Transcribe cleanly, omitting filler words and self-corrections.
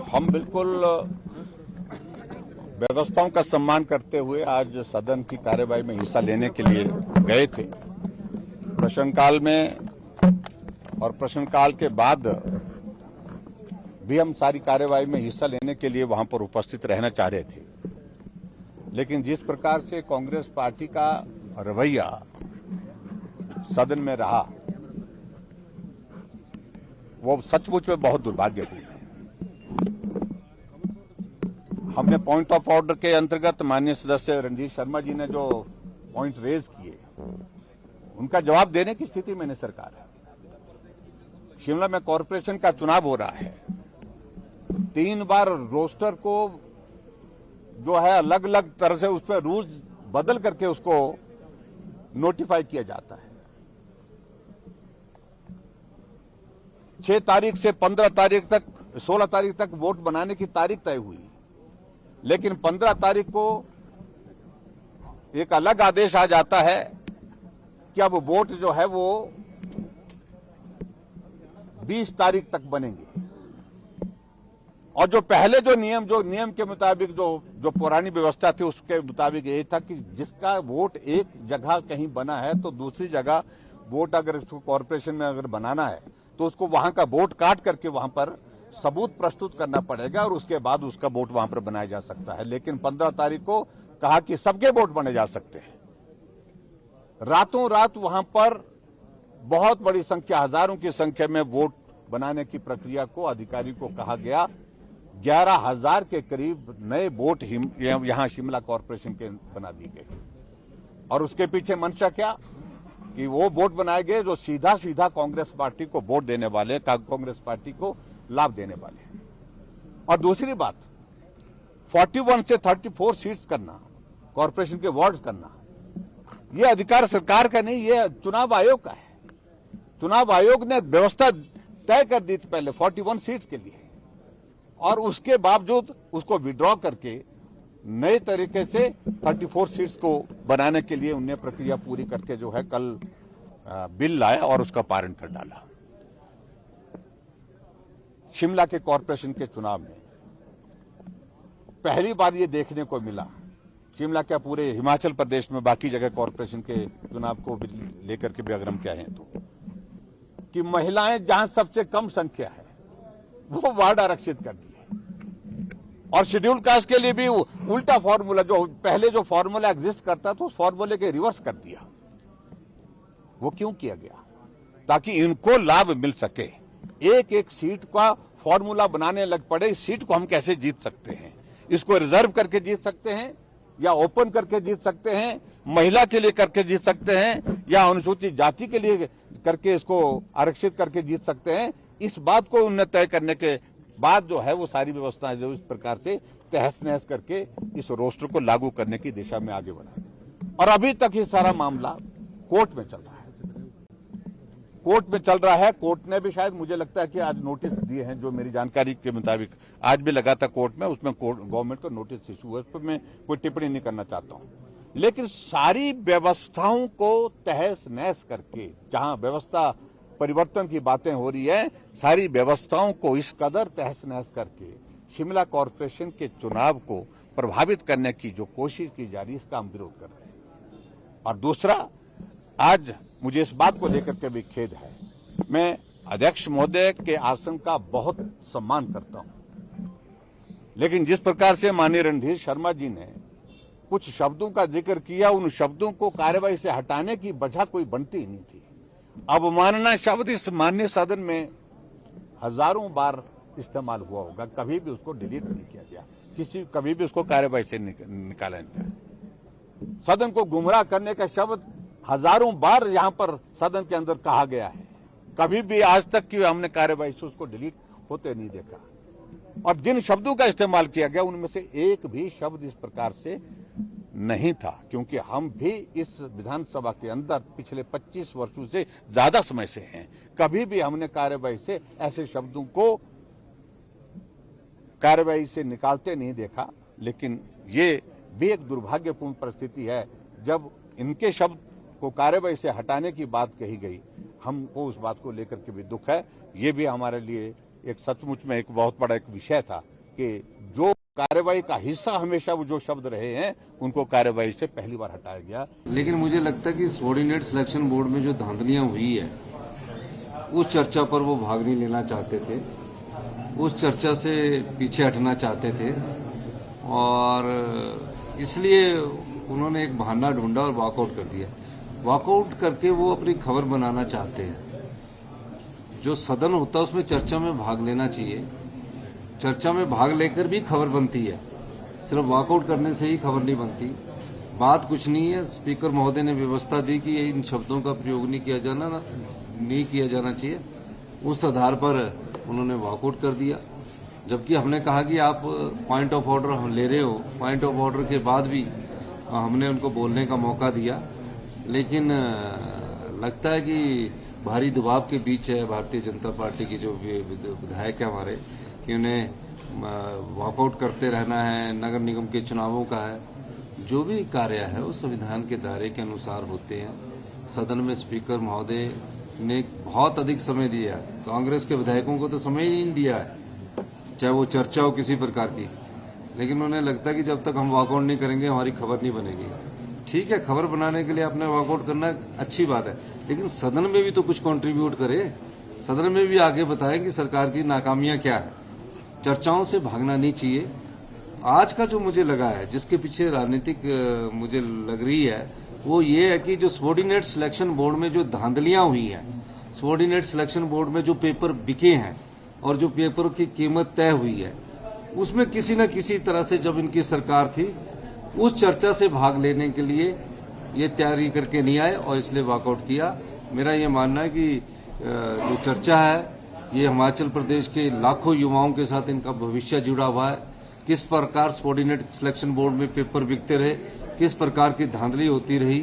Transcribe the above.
हम बिल्कुल व्यवस्थाओं का सम्मान करते हुए आज सदन की कार्यवाही में हिस्सा लेने के लिए गए थे। प्रश्नकाल में और प्रश्नकाल के बाद भी हम सारी कार्यवाही में हिस्सा लेने के लिए वहां पर उपस्थित रहना चाह रहे थे, लेकिन जिस प्रकार से कांग्रेस पार्टी का रवैया सदन में रहा वो सचमुच में बहुत दुर्भाग्यपूर्ण है। हमने पॉइंट ऑफ ऑर्डर के अंतर्गत माननीय सदस्य रणधीर शर्मा जी ने जो पॉइंट रेज किए उनका जवाब देने की स्थिति में नहीं सरकार है। शिमला में कॉरपोरेशन का चुनाव हो रहा है, 3 बार रोस्टर को जो है अलग अलग तरह से उस पर रूल्स बदल करके उसको नोटिफाई किया जाता है। 6 तारीख से 15 तारीख तक 16 तारीख तक वोट बनाने की तारीख तय हुई, लेकिन 15 तारीख को एक अलग आदेश आ जाता है कि अब वोट जो है वो 20 तारीख तक बनेंगे। और जो पहले जो नियम के मुताबिक जो पुरानी व्यवस्था थी उसके मुताबिक ये था कि जिसका वोट एक जगह कहीं बना है तो दूसरी जगह वोट अगर उसको कॉर्पोरेशन में अगर बनाना है तो उसको वहां का वोट काट करके वहां पर सबूत प्रस्तुत करना पड़ेगा और उसके बाद उसका वोट वहां पर बनाया जा सकता है। लेकिन 15 तारीख को कहा कि सबके वोट बने जा सकते हैं। रातों रात वहां पर बहुत बड़ी संख्या, हजारों की संख्या में वोट बनाने की प्रक्रिया को अधिकारी को कहा गया। 11,000 के करीब नए वोट यहां शिमला कॉर्पोरेशन के बना दिए गए। और उसके पीछे मंशा क्या कि वो वोट बनाए गए जो सीधा सीधा कांग्रेस पार्टी को वोट देने वाले, कांग्रेस पार्टी को लाभ देने वाले। और दूसरी बात, 41 से 34 सीट्स करना, कॉर्पोरेशन के वार्ड्स करना, ये अधिकार सरकार का नहीं, ये चुनाव आयोग का है। चुनाव आयोग ने व्यवस्था तय कर दी थी पहले 41 सीट्स के लिए, और उसके बावजूद उसको विड्रॉ करके नए तरीके से 34 सीट्स को बनाने के लिए उन्हें प्रक्रिया पूरी करके जो है कल बिल लाया और उसका पारण कर डाला। शिमला के कॉर्पोरेशन के चुनाव में पहली बार ये देखने को मिला, शिमला क्या पूरे हिमाचल प्रदेश में बाकी जगह कॉर्पोरेशन के चुनाव को लेकर के भी अगर हम कहें तो, कि महिलाएं जहां सबसे कम संख्या है वो वार्ड आरक्षित कर दिए। और शेड्यूल कास्ट के लिए भी उल्टा फॉर्मूला, जो पहले जो फॉर्मूला एग्जिस्ट करता था उस फॉर्मूले के रिवर्स कर दिया। वो क्यों किया गया? ताकि इनको लाभ मिल सके। एक एक सीट का फॉर्मूला बनाने लग पड़े। इस सीट को हम कैसे जीत सकते हैं? इसको रिजर्व करके जीत सकते हैं या ओपन करके जीत सकते हैं, महिला के लिए करके जीत सकते हैं या अनुसूचित जाति के लिए करके इसको आरक्षित करके जीत सकते हैं। इस बात को उन्हें तय करने के बाद जो है वो सारी व्यवस्थाएं जो इस प्रकार से तहस नहस करके इस रोस्टर को लागू करने की दिशा में आगे बढ़ा। और अभी तक ये सारा मामला कोर्ट में चल रहा है। कोर्ट ने भी शायद, मुझे लगता है कि आज नोटिस दिए हैं, जो मेरी जानकारी के मुताबिक आज भी लगा था कोर्ट में, उसमें गवर्नमेंट को नोटिस इशू हुआ। उस पर मैं कोई टिप्पणी नहीं करना चाहता हूं, लेकिन सारी व्यवस्थाओं को तहस नहस करके, जहां व्यवस्था परिवर्तन की बातें हो रही है, सारी व्यवस्थाओं को इस कदर तहस नहस करके शिमला कॉर्पोरेशन के चुनाव को प्रभावित करने की जो कोशिश की जा रही है, इसका हम विरोध कर रहे हैं। और दूसरा, आज मुझे इस बात को लेकर के भी खेद है। मैं अध्यक्ष महोदय के आसन का बहुत सम्मान करता हूं, लेकिन जिस प्रकार से माननीय रणधीर शर्मा जी ने कुछ शब्दों का जिक्र किया, उन शब्दों को कार्यवाही से हटाने की वजह कोई बनती ही नहीं थी। अवमानना शब्द इस माननीय सदन में हजारों बार इस्तेमाल हुआ होगा, कभी भी उसको डिलीट नहीं किया गया, कभी भी उसको कार्यवाही से निकाला नहीं गया। सदन को गुमराह करने का शब्द हजारों बार यहां पर सदन के अंदर कहा गया है, कभी भी आज तक की हमने कार्यवाही से उसको डिलीट होते नहीं देखा। और जिन शब्दों का इस्तेमाल किया गया उनमें से एक भी शब्द इस प्रकार से नहीं था, क्योंकि हम भी इस विधानसभा के अंदर पिछले 25 वर्षों से ज्यादा समय से हैं। कभी भी हमने कार्यवाही से ऐसे शब्दों को कार्यवाही से निकालते नहीं देखा। लेकिन ये भी एक दुर्भाग्यपूर्ण परिस्थिति है, जब इनके शब्द को कार्यवाही से हटाने की बात कही गई, हमको उस बात को लेकर के भी दुख है। ये भी हमारे लिए एक सचमुच में एक बहुत बड़ा एक विषय था कि जो कार्रवाई का हिस्सा हमेशा वो जो शब्द रहे हैं उनको कार्रवाई से पहली बार हटाया गया। लेकिन मुझे लगता है कि सबऑर्डिनेट सिलेक्शन बोर्ड में जो धांधलियां हुई है उस चर्चा पर वो भाग नहीं लेना चाहते थे, उस चर्चा से पीछे हटना चाहते थे और इसलिए उन्होंने एक बहाना ढूंढा और वॉकआउट कर दिया। वॉकआउट करके वो अपनी खबर बनाना चाहते हैं। जो सदन होता है उसमें चर्चा में भाग लेना चाहिए, चर्चा में भाग लेकर भी खबर बनती है, सिर्फ वॉकआउट करने से ही खबर नहीं बनती। बात कुछ नहीं है, स्पीकर महोदय ने व्यवस्था दी कि इन शब्दों का प्रयोग नहीं किया जाना चाहिए, उस आधार पर उन्होंने वॉकआउट कर दिया। जबकि हमने कहा कि आप पॉइंट ऑफ ऑर्डर हम ले रहे हो, पॉइंट ऑफ ऑर्डर के बाद भी हमने उनको बोलने का मौका दिया, लेकिन लगता है कि भारी दबाव के बीच है भारतीय जनता पार्टी की जो विधायक है हमारे, कि उन्हें वॉकआउट करते रहना है। नगर निगम के चुनावों का है, जो भी कार्य है वो संविधान के दायरे के अनुसार होते हैं। सदन में स्पीकर महोदय ने बहुत अधिक समय दिया है, कांग्रेस के विधायकों को तो समय ही नहीं दिया है, चाहे वो चर्चा हो किसी प्रकार की। लेकिन उन्हें लगता है कि जब तक हम वॉकआउट नहीं करेंगे हमारी खबर नहीं बनेगी। ठीक है, खबर बनाने के लिए आपने वॉकआउट करना अच्छी बात है, लेकिन सदन में भी तो कुछ कंट्रीब्यूट करे, सदन में भी आगे बताएं कि सरकार की नाकामियां क्या है। चर्चाओं से भागना नहीं चाहिए। आज का जो मुझे लगा है, जिसके पीछे राजनीतिक मुझे लग रही है, वो ये है कि जो सबऑर्डिनेट सिलेक्शन बोर्ड में जो धांधलियां हुई हैं, सबऑर्डिनेट सिलेक्शन बोर्ड में जो पेपर बिके हैं और जो पेपर की कीमत तय हुई है, उसमें किसी न किसी तरह से जब इनकी सरकार थी उस चर्चा से भाग लेने के लिए ये तैयारी करके नहीं आए और इसलिए वॉकआउट किया। मेरा ये मानना है कि जो चर्चा है ये हिमाचल प्रदेश के लाखों युवाओं के साथ इनका भविष्य जुड़ा हुआ है। किस प्रकार सबऑर्डिनेट सिलेक्शन बोर्ड में पेपर बिकते रहे, किस प्रकार की धांधली होती रही।